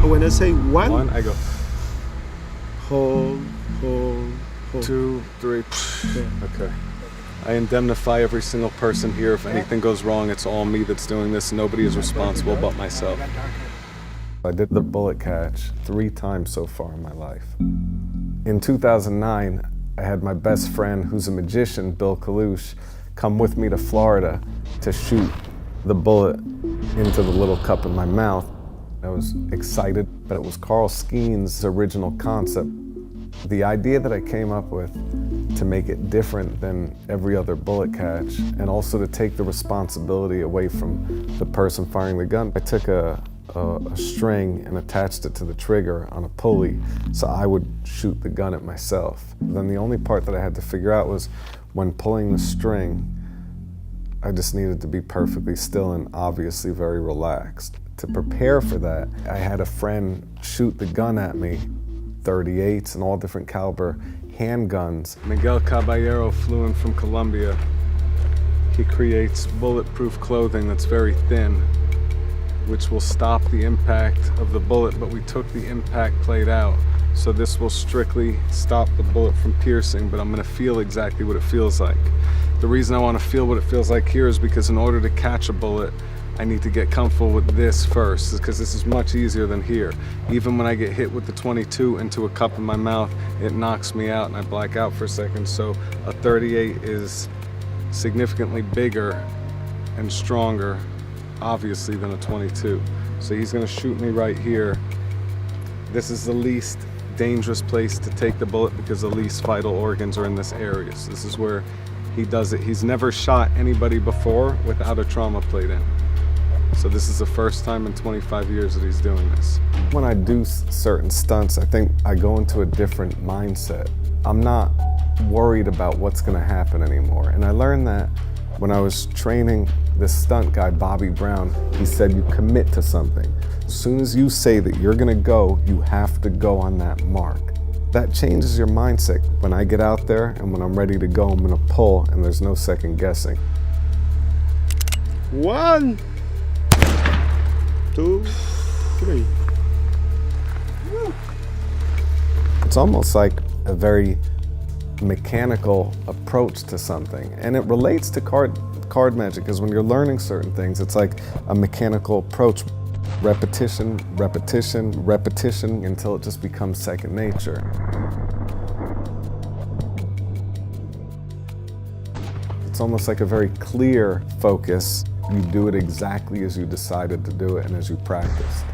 So when I say one, One, I go hold, hold. 2, 3. Yeah. Okay. I indemnify every single person here. If anything goes wrong, it's all me that's doing this. Nobody is responsible but myself. I did the bullet catch 3 times so far in my life. In 2009, I had my best friend, who's a magician, Bill Kalouche, come with me to Florida to shoot the bullet into the little cup in my mouth. I was excited, but it was Carl Skeen's original concept. The idea that I came up with to make it different than every other bullet catch, and also to take the responsibility away from the person firing the gun. I took a string and attached it to the trigger on a pulley so I would shoot the gun at myself. Then the only part that I had to figure out was when pulling the string, I just needed to be perfectly still and obviously very relaxed. To prepare for that, I had a friend shoot the gun at me, 38s and all different caliber handguns. Miguel Caballero flew in from Colombia. He creates bulletproof clothing that's very thin, which will stop the impact of the bullet, but we took the impact plate out. So this will strictly stop the bullet from piercing, but I'm gonna feel exactly what it feels like. The reason I wanna feel what it feels like here is because in order to catch a bullet, I need to get comfortable with this first, because this is much easier than here. Even when I get hit with the 22 into a cup in my mouth, it knocks me out and I black out for a second. So a 38 is significantly bigger and stronger, obviously, than a 22. So he's gonna shoot me right here. This is the least dangerous place to take the bullet because the least vital organs are in this area. So this is where he does it. He's never shot anybody before without a trauma plate in. So this is the first time in 25 years that he's doing this. When I do certain stunts, I think I go into a different mindset. I'm not worried about what's gonna happen anymore. And I learned that when I was training this stunt guy, Bobby Brown. He said, you commit to something. As soon as you say that you're gonna go, you have to go on that mark. That changes your mindset. When I get out there and when I'm ready to go, I'm gonna pull and there's no second guessing. 1, 2, 3. It's almost like a very mechanical approach to something. And it relates to card magic, because when you're learning certain things, it's like a mechanical approach. Repetition, repetition, repetition, until it just becomes second nature. It's almost like a very clear focus. You do it exactly as you decided to do it and as you practiced.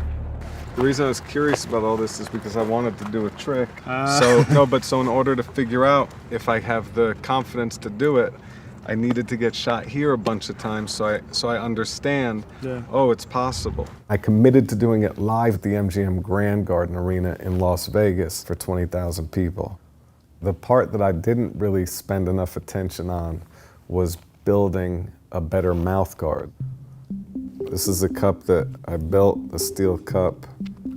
The reason I was curious about all this is because I wanted to do a trick. So in order to figure out if I have the confidence to do it, I needed to get shot here a bunch of times so I understand, oh, it's possible. I committed to doing it live at the MGM Grand Garden Arena in Las Vegas for 20,000 people. The part that I didn't really spend enough attention on was building a better mouth guard. This is a cup that I built, the steel cup,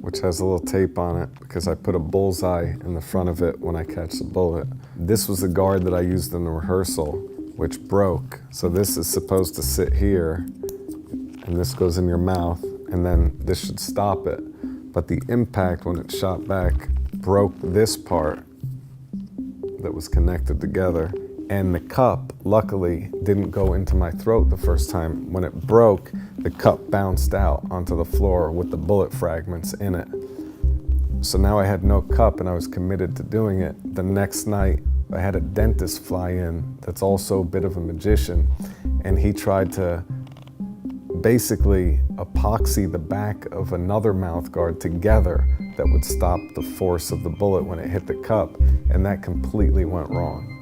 which has a little tape on it because I put a bullseye in the front of it when I catch the bullet. This was the guard that I used in the rehearsal, which broke. So this is supposed to sit here, and this goes in your mouth, and then this should stop it. But the impact when it shot back broke this part that was connected together. And the cup, luckily, didn't go into my throat the first time. When it broke, the cup bounced out onto the floor with the bullet fragments in it. So now I had no cup and I was committed to doing it. The next night, I had a dentist fly in that's also a bit of a magician, and he tried to basically epoxy the back of another mouth guard together that would stop the force of the bullet when it hit the cup, and that completely went wrong.